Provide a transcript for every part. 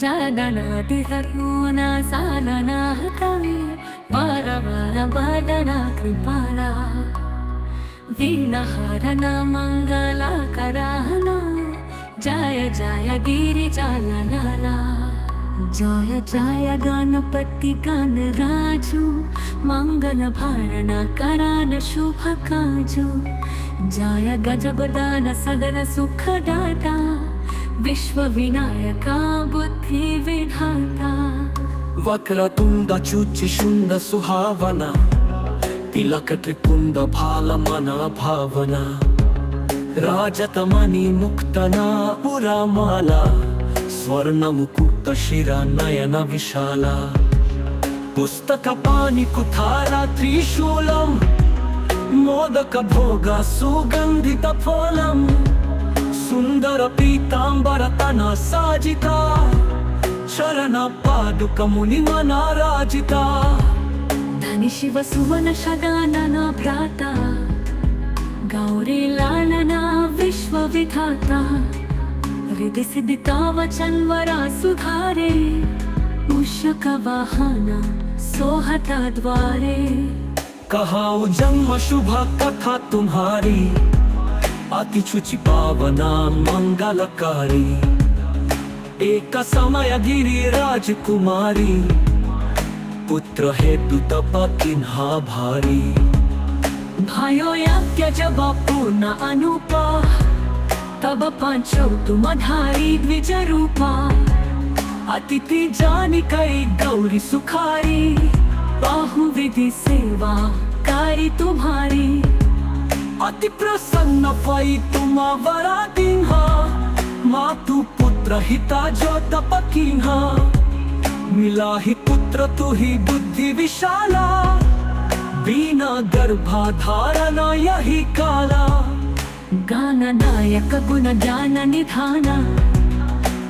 जागनातिहर्मोना सालना कवि वरवरवदना कृपाला वीणहरण मङ्गलकरहना जय जय गिरिजालनाला जय जय गणपति गणराजु मंगल भरण करान शुभ काजु जय गजगदान सदन सुखदाता विश्व विनायका बुद्धि विधाता वक्रतुंड शुचिशुंड सुहावना तिलक त्रिपुंड भालमना भावना राजतमणि मुक्तना पुरामाला स्वर्ण मुकुट शिरा नयन विशाला पुस्तक पाणि कुठारा त्रिशूलम मोदक भोग सुगंधित फलम सुंदर पीतांबर तना साजिता चरण पादुक मुनि मनाराजिता धनि शिव सुवन शगानना भ्राता गौरी लालना विश्व विधाता हृदय सिद्धिता वचन वरा सुधारे मूषक वाहन सोहता द्वारे कहाऊ जन्म शुभ कथा तुम्हारी अति शुचि पावना मंगलकारी एक समय गिरी राजकुमारी पुत्र हेतु तप किन्हा भारी भयो यज्ञ जब पूर्ण अनुपा तब पांचौ तुम धारी द्विज रूपा अतिथि जानी कई गौरी सुखारी बाहु विधि सेवा कारी तुम्हारी अति प्रसन्न भई तुम वरा दीन्हा मातु पुत्र हिता जो तप कीन्हा मिला ही पुत्र तु ही बुद्धि विशाला बिना गर्भाधारण यही काला गान नायक गुण ज्ञान निधान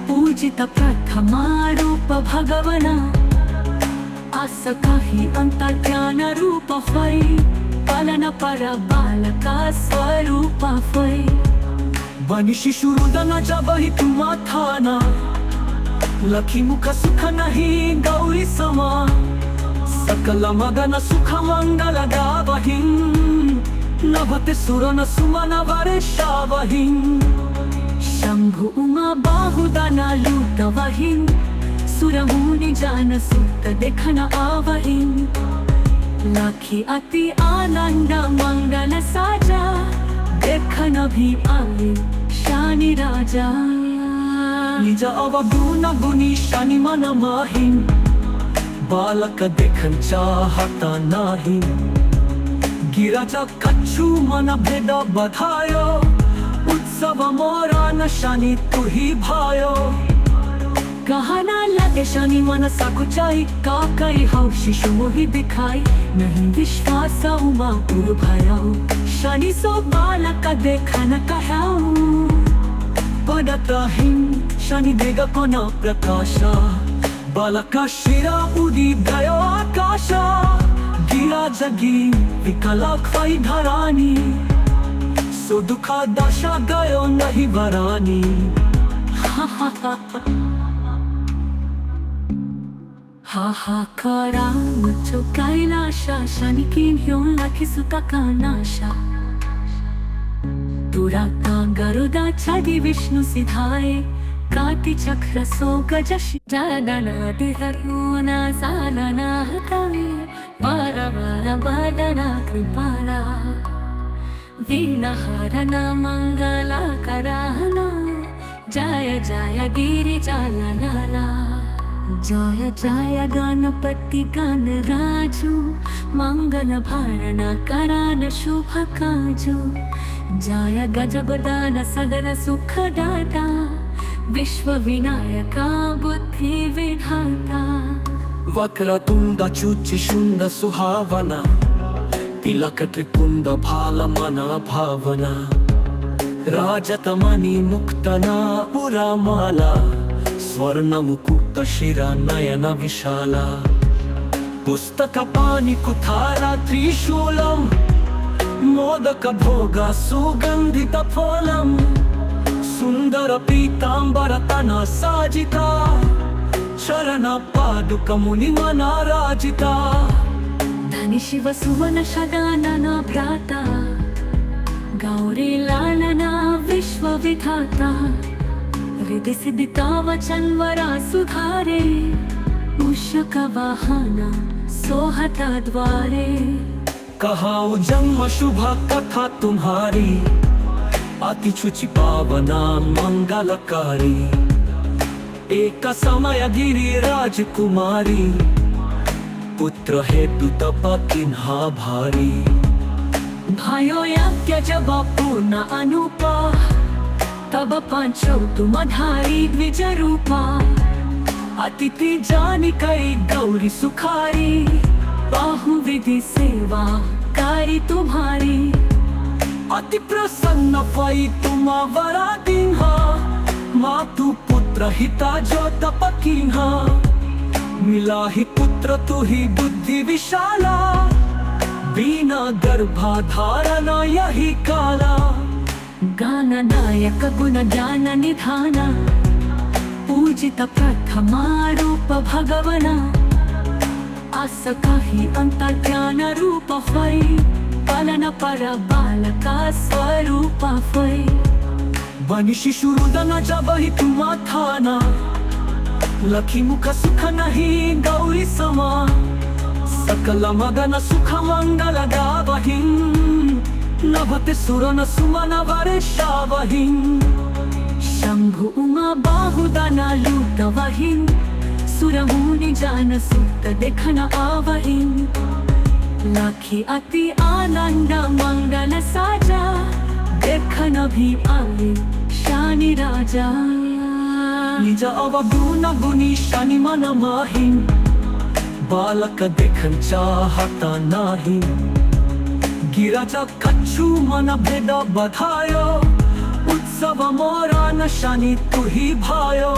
पूजित प्रथमा रूप भगवना आस काही अंतर्ज्ञान रूप फै पालन पर बालका स्वरूप फै बनि शिशु रुदन जब ही तुम थाना लखी मुख सुख नहीं गौरी समा सकल मगन सुख मंगल गावहिं नभते सुरन सुमन वर्षावहिं शंभु उमा बाहुदना लूटवहिं सुरमुनि जान सुत देखन आवहिं लाखी अति आनंद मंगल साजा देखन भी आए शानि राजा निज अवगुण गुणी शनि मन माहिं बालक देखन चाहता नाही गिरजा कच्छु मन भेद बधायो उत्सव मोरा न शनि तु ही भायो कहना लगे शनि मन सकुचाई का कई हो शिशु मोहि दिखाई नहीं विश्वास उमा पुर भयो शनि सो बालक देखन कहाऊ पदतहिं शनि देग कोन प्रकाशा बालक शिरा उदी गयो आकाशा गिरा जगी विकला खै धरानी सो दुखा दशा गयो नहीं वरानी हाहाकारा मुझो कैलाशा शनि किन्ह्यो लखी सुता का नाशा दुराता गरुदा छादी विष्णु सिधाए काटी चक्र सो गजशी जागनातिहर्मोना सालना कवि वरवरवदना कृपाला वीणहरण मङ्गलकरहना जय जय गिरिजालनाला जय जय गणपति गणराजु मंगल भरण करान शुभ काजु जय गजगदान सदन सुखदाता विश्व विनायका बुद्धि विधाता वक्रतुंड शुचिशुंड सुहावना तिलक त्रिपुंड भालमना भावना राजतमणि मुक्तना पुरामाला स्वर्ण मुकुट शिरा नयन विशाला पुस्तक पाणि कुठारा त्रिशूलम मोदक भोग सुगंधित फलम सुंदर पीतांबर तना साजिता शरण पादुक मुनि मना राजिता धनी शिव सुवन शगानना भ्राता गौरी लालना विश्व विधाता हृदय सिद्धिता वचन वरा सुधारे मूषक वाहन सोहता द्वारे कहाओ जन्म शुभ कथा तुम्हारी अति शुचि पावना मंगलकारी एक समय गिरी राजकुमारी पुत्र हेतु तप किन्हा भारी भयो यज्ञ जब पूर्ण अनुपा तब पांचौ तुम धारी द्विज रूपा अतिथि जानी कई गौरी सुखारी बाहु विधि सेवा कारी तुम्हारी अति प्रसन्न भई तुम वरा दीन्हा मातु पुत्र हिता जो तप कीन्हा मिला ही पुत्र तु ही बुद्धि विशाला बिना गर्भाधारण यही काला गान नायक गुण ज्ञान निधान पूजित प्रथमा रूप भगवना आस काही अंतर्ज्ञान रूप होई पालन पर बालका स्वरूप होई बनी शिशु रुदन जब ही तुम थाना लखी मुख सुख नहीं गौरी समा सकल मगन सुख मंगल गावहिं नभते सुरन सुमन वर्षावहिं शंभु उमा बाहुदना लूटवहिं सुरमुनि जान सुत देखन आवहिं लाखी अति आनंद मंगल साजा देखन भी आवे शानी राजा निज अवगुण गुणी शनि मन माहिं बालक देखन चाहता नाही गिरजा कच्छु मन भेद बधायो उत्सव मोरा न शनि तु ही भायो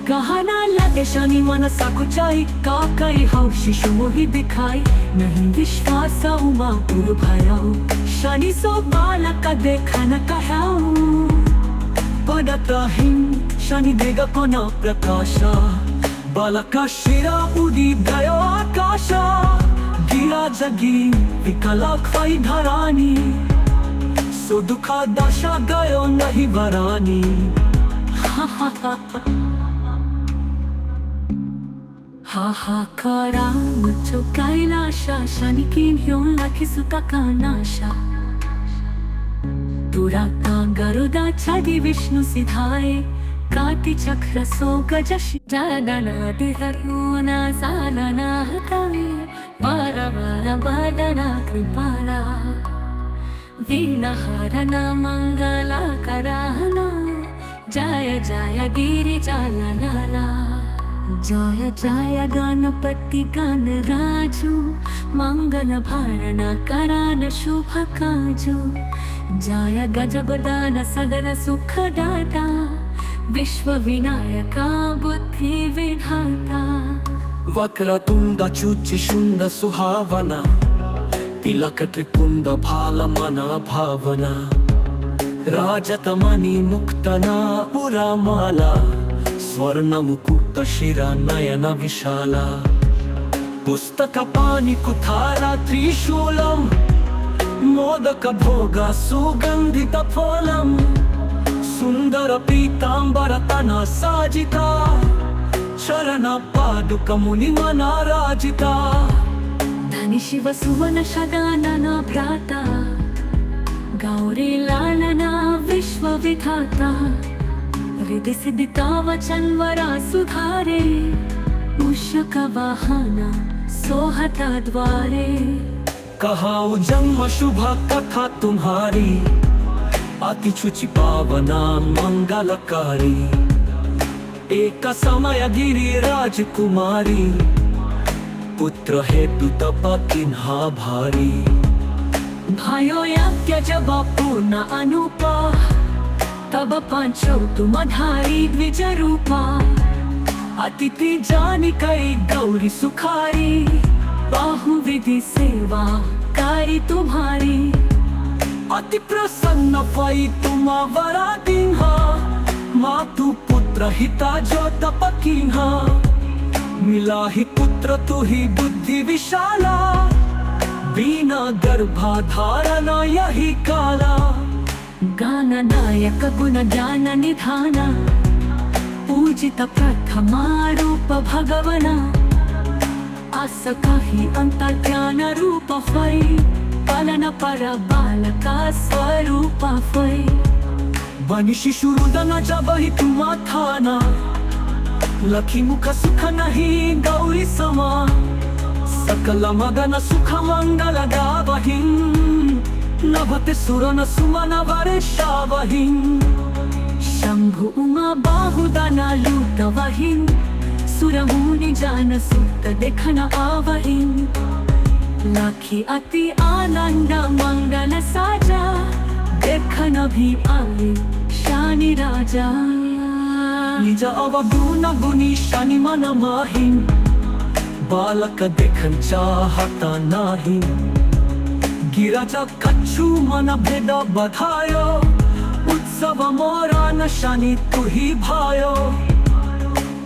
कहना लगे शनि मन सकुचाई का कई हो शिशु मोहि दिखाई नहीं विश्वास उमा गुरु भयो शनि सो बालक देखन कहाऊ पदतहिं शनि देग कोना प्रकाशा बालक शिरा उदी गयो आकाशा गिरा जगी विकला खई धरानी सो दुखा दशा गयो नहीं वरानी हाहाकारा मुझो कैलाशा शनि किन ह्यों लखी सुता का नाशा दुराता गरुदा छादी विष्णु सिधाए काटी चक्र सो गजश जादना दिहरुना सालना हतावे बारा बारा बादना कृपाला वीणहरना मंगला कराहना जय जय गिरि जालनाला जय जय गणपति गण राजू मंगल भारण करान शुभ काजू जय गजगदान सदन सुख दाता विश्व विनायका बुद्धि विधाता वक्रतुंड चुचि शुंड सुहावना तिलक त्रिपुंड भाल मना भावना राजतमणि मुक्तना पुरा माला स्वर्ण मुकुट शिरा नयन विशाला पुस्तक पानी कुठारा त्रिशूलम मोदक भोग सुगंधित फलम सुंदर पीतांबर तना साजिता चरण पादुक मुनि मना राजिता धनी शिव सुवन शगानना भ्राता गौरी लालना विश्व विधाता हृदय सिद्धिता वचन वरा सुधारे मूषक वाहन सोहता द्वारे कहाओ जन्म शुभ कथा तुम्हारी अति शुचि पावना मंगलकारी एक समय गिरी राजकुमारी पुत्र हेतु तप किन्हा भारी भयो यज्ञ जब पूर्ण अनुपा तब पांचौ तुम धारी द्विज रूपा अतिथि जानी कई गौरी सुखारी बाहु विधि सेवा कारी तुम्हारी अति प्रसन्न भई तुम वरा दीन्हा मातु पुत्र हिता जो तप कीन्हा मिला ही पुत्र तू ही बुद्धि विशाला, बिना गर्भाधारणा यही काला। गाननायक गुण ज्ञान निधान, पूजित प्रथमा रूप भगवना। आस काही अंतर्ज्ञान रूप होय, पालन पर बालका स्वरूप होय। बनी शिशु रुदन जबहि तुम्हा थाना, लखी मुख सुख नहीं गौरी समा। सकल मगन सुख मंगल गावहिं, नभते सुरन सुमन वर्षावहिं। शंभु उमा बाहुदाना लूटवहिं, सुर मुनि जान सुत देखन आवहिं। लाखी अति आनंद मंगल साजा, देखन भी आए शानी राजा। निज अवगुण गुणी शनि मन माहिं, बालक देखन चाहता नाही। गिरज कछु मन भेद बधायो, उत्सव मोरा न शनि तू ही भायो।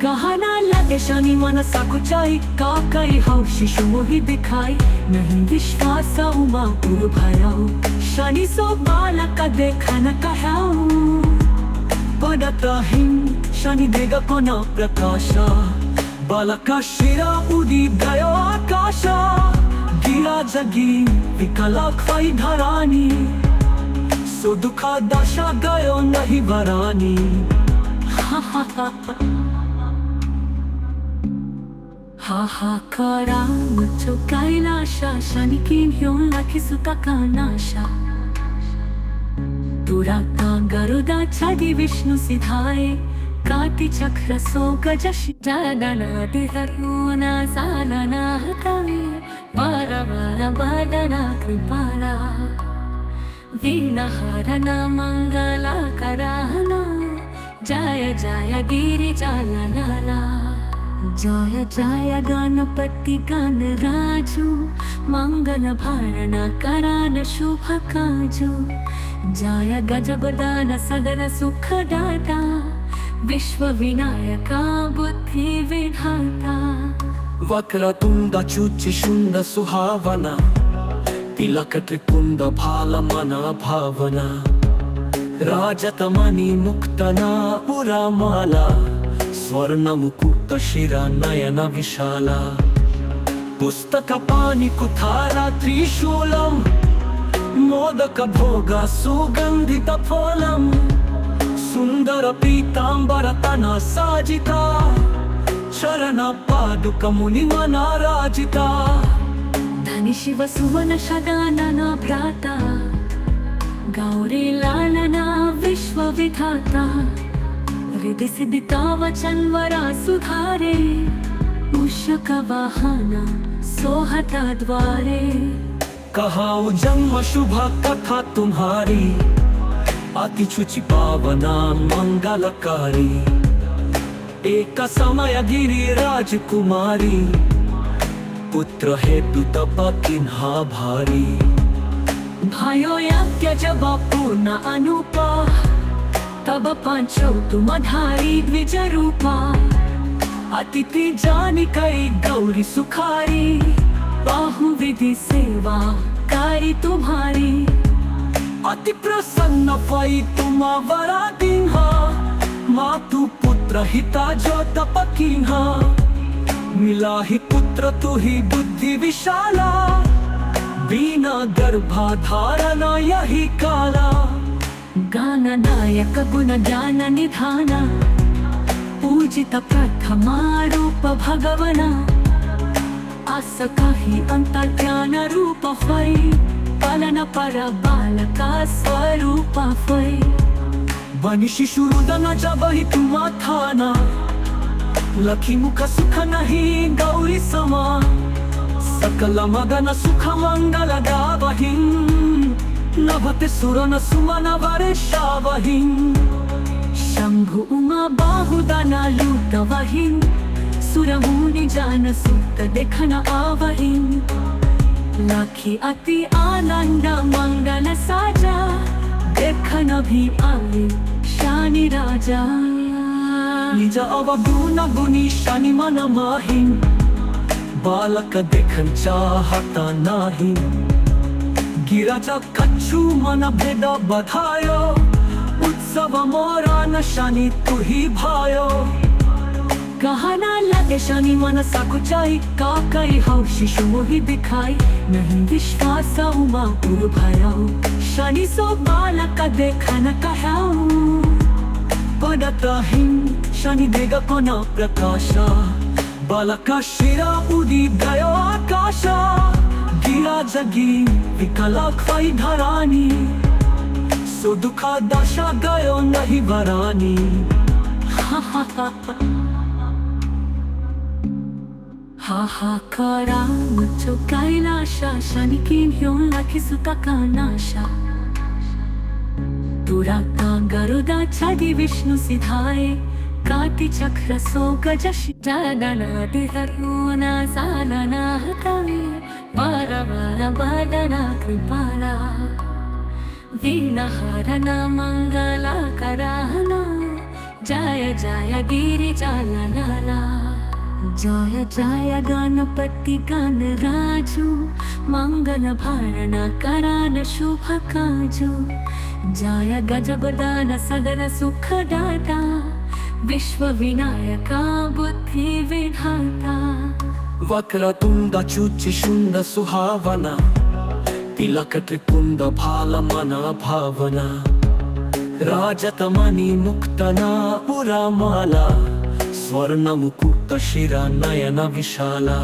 कहना लगे शनि मन सकुचाई, का कई हो शिशु मोहि दिखाई। नहीं विश्वास उमा गुरु भयो, शनि सो बालक देखन कहाऊ। पडताहिं शनि देग कोना प्रकाशा, बालका शिरा उदी गयो आकाशा। गिरा जगी विकला ख्वाई धरानी, सो दुखा दशा गयो नहीं बरानी। हाहाकारा मुझो कैलाशा, शनि की घेऊन लाखी सुता का नाशा। दुराता गरुदा छादी विष्णु सिधाए, काटी चक्र सो गजश। जादना दिहरुना सालना हतावे, बार बार बादना कृपाला। वीणा हरना मंगला कराना, जय जय गिरिजाला। जय जय गणपति गणराजु, मंगल भारणा करान शुभ काजु। जय गजबदान सदन सुखदाता, विश्व विनायका बुद्धि विधाता। वक्रतुंड शुचिशुंड सुहावना, तिलक त्रिपुंड भाल मना भावना। राजतमणि मुक्तना पुरामाला, स्वर्ण मुकुट शिरा नयन विशाला। पुस्तक पाणि कुठारा त्रिशूलम, मोदक भोग सुगंधित फलम। सुंदर पीतांबर तना साजिता, चरण पादुक मुनि मना राजिता। धनि शिव सुवन शदानना भ्राता, गौरी लालना विश्व विधाता। हृदय सिद्धिता वचन वरा सुधारे, मूषक वाहन सोहता द्वारे। कहाऊ जन्म शुभ कथा तुम्हारी, अति शुचि पावना मंगलकारी। एक समय गिरी राजकुमारी, पुत्र हेतु तप किन्हा भारी। भयो यज्ञ जब पूर्ण अनुपा, तब पांचो तुम धारी द्विज रूपा। अतिथि जानी कई गौरी सुखारी, बाहु विधि सेवा कारी तुम्हारी। अति प्रसन्न पई तुम वरा दीन्हा, मातु पुत्र हिता जो तप कीन्हा। मिला ही पुत्र तू ही बुद्धि विशाला, बिना गर्भाधारणा यही काला। गाननायक गुण ज्ञान निधान, पूजित प्रथमा रूप भगवना। आस काही अंतर्ज्ञान रूप होय, पालन पर बालका स्वरूप होय। बनी शिशु रुदन जबहि तुम्हा थाना, लखी मुख सुख नहीं गौरी समा। सकल मगन सुख मंगल गावहिं, नभते सुरन सुमन वर्षावहिं। शंभु उमा बाहुदाना लूटवहिं, सुर मुनि जान सुत देखन आवहिं। लाखी अति आनंद मंगल साजा, देखन भी आए शानी राजा। निज अवगुणी शनि मन माहीन बालक देखन चाहता नाही गिराजा कच्छु मन भेद बधायो उत्सव मोरा न शनि तुही भायो कहना लगे शनि मन सकुचाई का कई हो शिशु मोहि दिखाई नहीं विश्वास उमा पुर भयो शनि सो बालक देखन कहाऊ पडताहीन शनि देगा कोना प्रकाशा बालका शिरा उदी गयो आकाशा गिरा जगी विकला खाई धरानी सो दुखा दशा गयो नहीं बरानी हाहाकारा मुझो कैलाशा शनि किन घेऊन लाखिसुता कानाशा दुराता गरुदा छाडी विष्णु सिधाए काटी चक्र सो गजशी जादना दिहरुना सालना हतावे बारा बादना कृपाला वीणहरना मंगला कराहना जय जय गिरिजालनाला जय जय गणपति गणराजु मंगल भारण करान शुभ काजु जय गजगदान सदन सुखदाता विश्व विनायका बुद्धि विधाता वक्रतुंड चुचि शुंड सुहावना तिलक त्रिपुंड भाल मन भावना राजतमणि मुक्तना पुरामाला स्वर्ण मुकुट शिरा नयन विशाला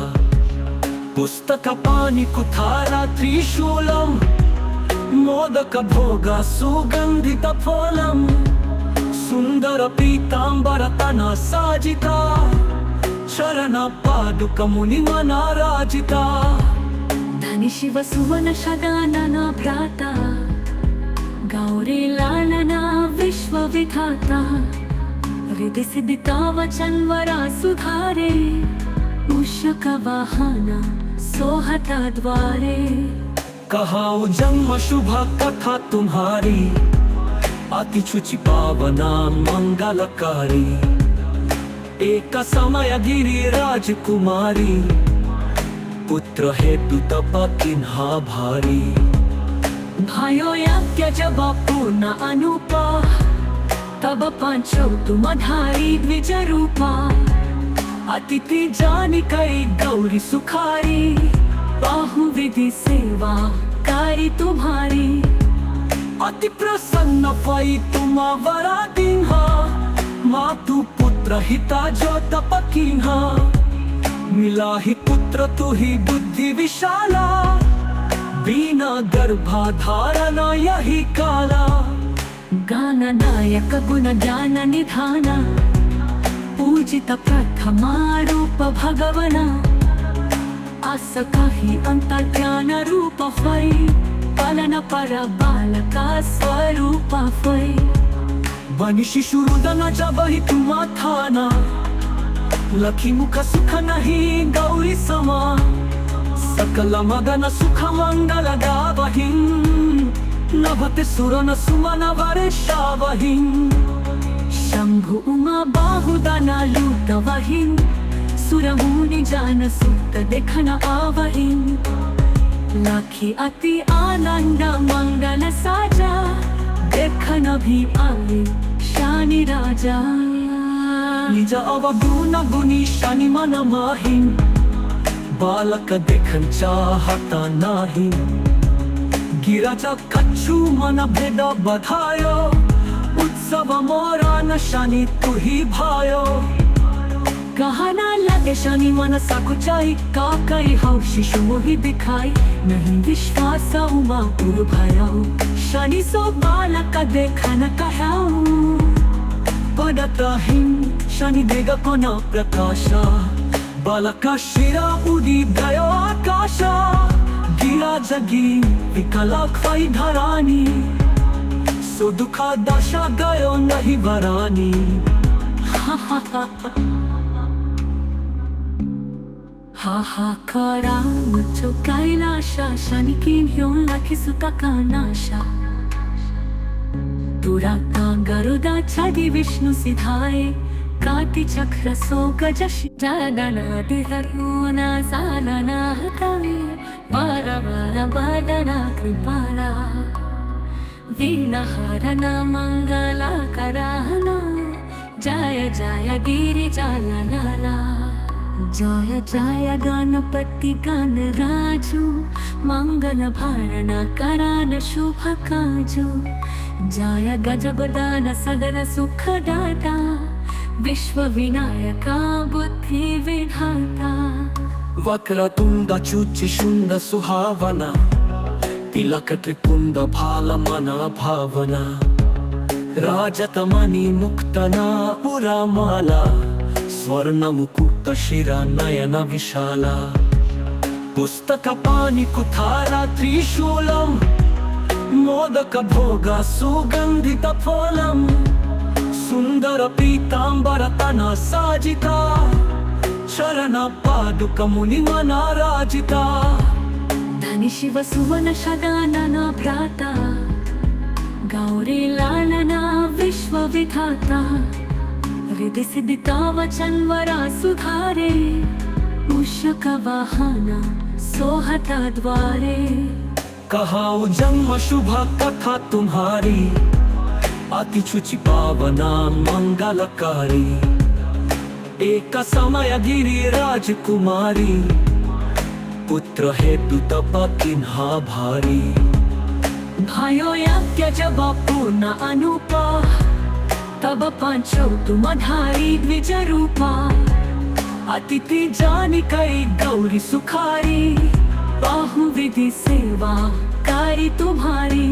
पुस्तक पाणि कुठारा त्रिशूलम मोदक भोग सुगंधित फलम सुंदर पीतांबर तना साजिता चरण पादुक मुनि मनाराजिता धनि शिव सुवन शदानना भ्राता गौरी लालना विश्व विधाता हृदय सिद्धिता वचन वरा सुधारे मूषक वाहना सोहता द्वारे कहाओ जन्म शुभ कथा तुम्हारी अति शुचि पावना मंगलकारी एक समय गिरी राजकुमारी पुत्र हेतु तप किन्हा भारी भयो यज्ञ जब पूर्ण अनुपा तब पांचो तुम धारी द्विज रूपा अतिथि जानी कई गौरी सुखारी बाहु विधि सेवा कारी तुम्हारी अति प्रसन्न पई तुम वरा दिन्हा मातु पुत्र हिता जो तप किन्हा मिला ही पुत्र तु ही बुद्धि विशाला बिना गर्भाधारण यही काला गान नायक गुण ज्ञान निधान पूजित प्रथमा रूप भगवना आस काही अंत ज्ञान रूप फै पालन पर बालका स्वरूप फै बनि शिशु रुदन जब ही तुम थाना लखी मुख सुख नहीं गौरी समा सकल मगन सुख मंगल गावहिं नभते सुरन सुमन वर्षावहिं शंभु उमा बाहुदना लूटवहिं सुरमुनि जान सुत देखन आवहिं लाखी अति आनंद मंगल साजा देखन भी आए शनि राजा निज अवगुणी शनि मन माहीन बालक देखन चाहता नाही गिराजा कच्छु मन भेद बधायो उत्सव मोरा न शनि तुही भायो कहना लगे शनि मन सकुचाई का कई हो शिशु मोहि दिखाई नहीं विश्वास उमा पुर भयो शनि सो बालक देखन कहाऊ पडताहीन शनि देगा कोना प्रकाशा बालका शिरा उदी गयो आकाशा गिरा जगी विकला खाई धरानी सो दुखा दशा गयो नहीं बरानी हाहाकारा मुझो कैलाशा शनि किन घेऊन लाखिसुता कानाशा दुराता गरुदा छाडी विष्णु सिधाए काटिचक्र सोगजशि जगनादिहरुना सालना हतवे वरवरवदना कृपाला वीणहरना मङ्गलकरहना जय जय गिरिजालनाला जय जय गणपति गणराजु मंगल भरण करान शुभ काजु जय गजगदान सदन सुखदाता विश्व विनायका बुद्धि विधाता वक्रतुंड शुचिशुंड सुहावना तिलक त्रिपुंड भालमना भावना राजतमणि मुक्तना पुरामाला स्वर्ण मुकुट शिरा नयन विशाला पुस्तक पाणि कुठारा त्रिशूलम मोदक भोग सुगंधित फलम सुंदर पीतांबर तना साजिता चरण पादुक मुनि मनाराजिता धनि शिव सुवन शदानना भ्राता गौरी लालना विश्व विधाता हृदय सिद्धिता वचन वरा सुधारे मूषक वाहना सोहता द्वारे कहाओ जन्म शुभ कथा तुम्हारी अति शुचि पावना मंगलकारी एक समय गिरी राजकुमारी पुत्र हेतु तप किन्हा भारी भयो यज्ञ जब पूर्ण अनुपा तब पांचो तुम धारी द्विज रूपा अतिथि जानी कई गौरी सुखारी बाहुविधि सेवा कारी तुम्हारी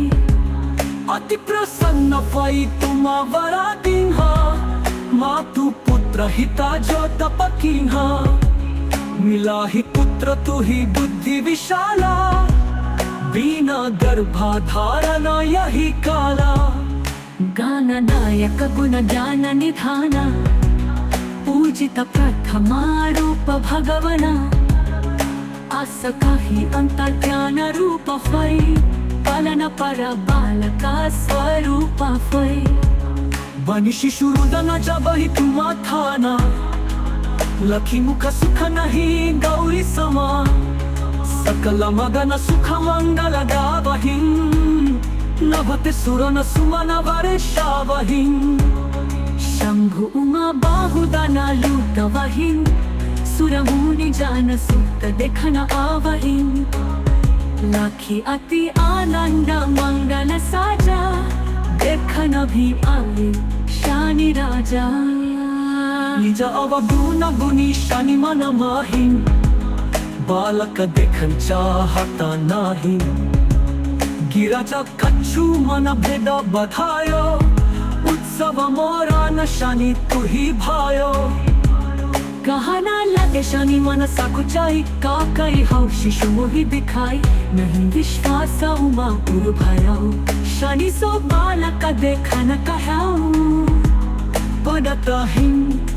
अति प्रसन्न भई तुम वरा दीन्हा मातु पुत्र हिता जो तप कीन्हा मिला ही पुत्र तु ही बुद्धि विशाला बिना गर्भाधारण यही काला गान नायक गुण ज्ञान निधान पूजित प्रथमा रूप भगवना आस काही अंतर्ज्ञान रूप फै पालन पर बालका स्वरूप फै बनि शिशु रुदन जब ही तुम थाना लखी मुख सुख नहीं गौरी समा सकल मगन सुख मंगल गावहिं नभते सुरन सुमन वर्षावहिं शंभु उमा बाहुदना लूटवहिं सुरमुनि जान सुत देखन आवहिं लाखी अति आनंद मंगल साजा देखन भी आवे शानि राजा निज अवगुण गुणी शनि मन माहिं बालक देखन चाहता नाही गिरजा कच्छु मन भेद बधायो उत्सव मोरा न शनि तु ही भायो कहना लगे शनि मन सकुचाई का कई हौ शिशु मोहि दिखाई नहीं विश्वास उमा पुर भयो शनि सो बालक देखन कहाऊ पदतहिं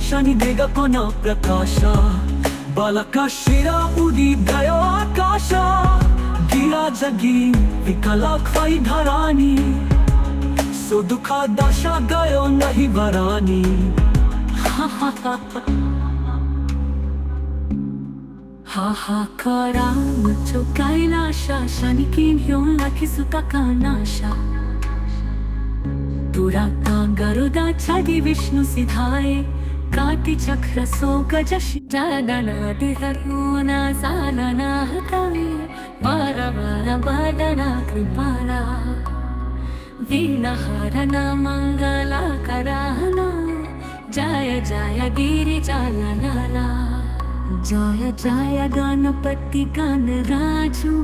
शनि देग कोन प्रकाशा बालक शिरा उदी गयो आकाश गिरा जगी विकला ख्वै धरानी सो दुखा दशा गयो नहीं वरानी हाहाकारा मुझो कैलाशा शनि किन्ह्यो लखि सुत कानाशा दुराता गरुदा छदि विष्णु सिधाए काटिचक्र सोगजशि जगनादिहरुना सालना हतवे वरवरवदना कृपाला वीणहरना मङ्गलकरहना जय जय गिरिजालनाला जय जय गणपति गणराजु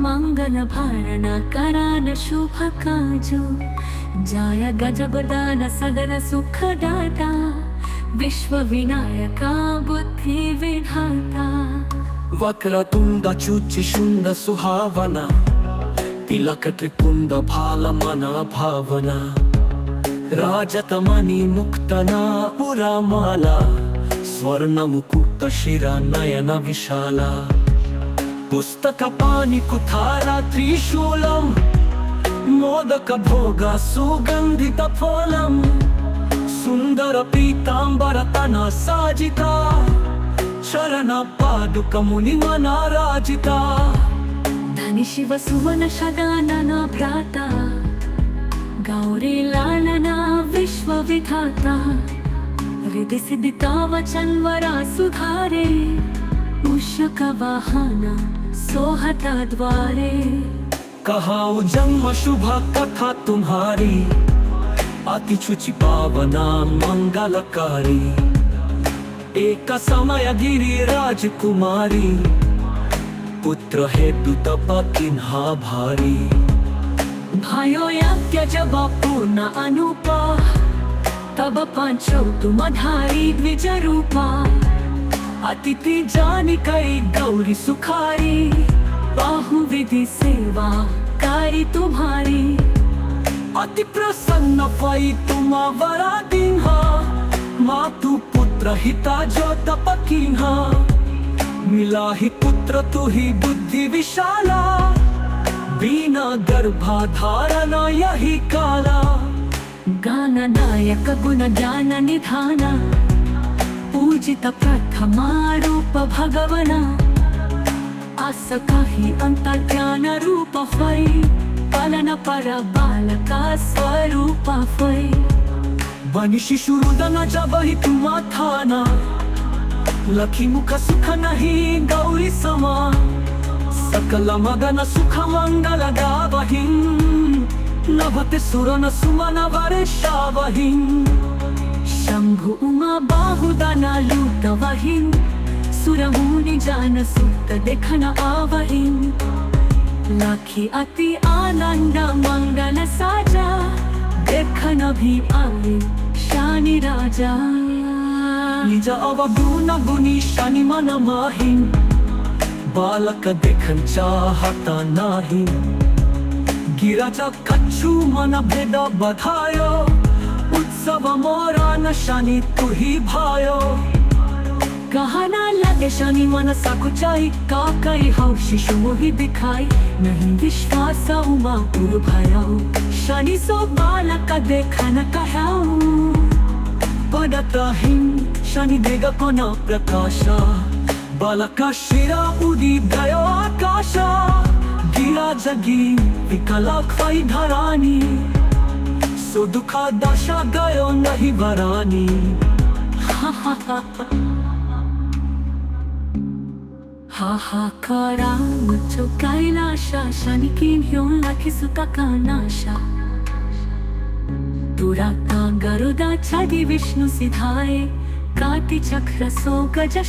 मंगल भरण करान शुभ काजु जय गजगदान सदन सुखदाता विश्व विनायका बुद्धि विधाता वक्रतुंड शुचिशुंड सुहावना तिलक त्रिपुंड भालमना भावना राजतमणि मुक्तना पुरामाला स्वर्ण मुकुट शिरा नयन विशाला पुस्तक पाणि कुठारा त्रिशूलम मोदक भोग सुगंधित फलम सुंदर पीतांबर तना साजिता शरण पादुक मुनि मना राजिता धनी शिव सुवन शगानना भ्राता गौरी लालना विश्व विधाता रिद्धि सिद्धिता वचन वरा सुधारे मूषक वाहन सोहता द्वारे कहाऊ जन्म शुभ कथा तुम्हारी अति शुचि पावना मंगलकारी एक समय गिरी राजकुमारी पुत्र हेतु तप किन्हा भारी भयो यज्ञ जब पूर्ण अनुपा तब पांचौ तुमधारी द्विज रूपा अतिथि जानी कई गौरी सुखारी बाहुविधि सेवा कारी तुम्हारी अति प्रसन्न भई तुम वरा दीन्हा मातु पुत्र हिता जो तप कीन्हा मिला ही पुत्र तु ही बुद्धि विशाला बिना गर्भाधारण यही काला गान नायक गुण ज्ञान निधान पूजित प्रथमा रूप भगवना आस काही अंतर्ज्ञान रूप फै पालन पर बालका स्वरूप फै बनी शिशु रुदन जब ही तुम थाना लखी मुख सुख नहीं गौरी समा सकल मगन सुख मंगल गावहिं नभते सुरन सुमन वर्षावहिं शंभु उमा बाहुदना लूटवहिं सुरमुनि जान सुत देखन आवहिं लाखी अति आनंद मंगल साजा देखन भी आवे शानी राजा निज अवगुण गुणी शनि मन माहिं बालक देखन चाहता नाही गिरजा कच्छु मन भेद बधायो उत्सव मोरा न शनि तु ही भायो कहना लगे शनि मन सकुचाई का कई हो शिशु मोहि दिखाई नहीं विश्वास उमा पुर भयो शनि सो बालक देखन कहाऊ पदतहिं शनि देग कोना प्रकाशा बालका शिरा उदी गयो आकाशा गिरा जगी विकला खै धरानी सो दुखा दशा गयो नहीं वरानी हाहाकारा मुझो कैलाशा शनि किन ह्यों लाखी सुता का नाशा दुराता गरुदा छादी विष्णु सिधाए काटी चक्र सो गज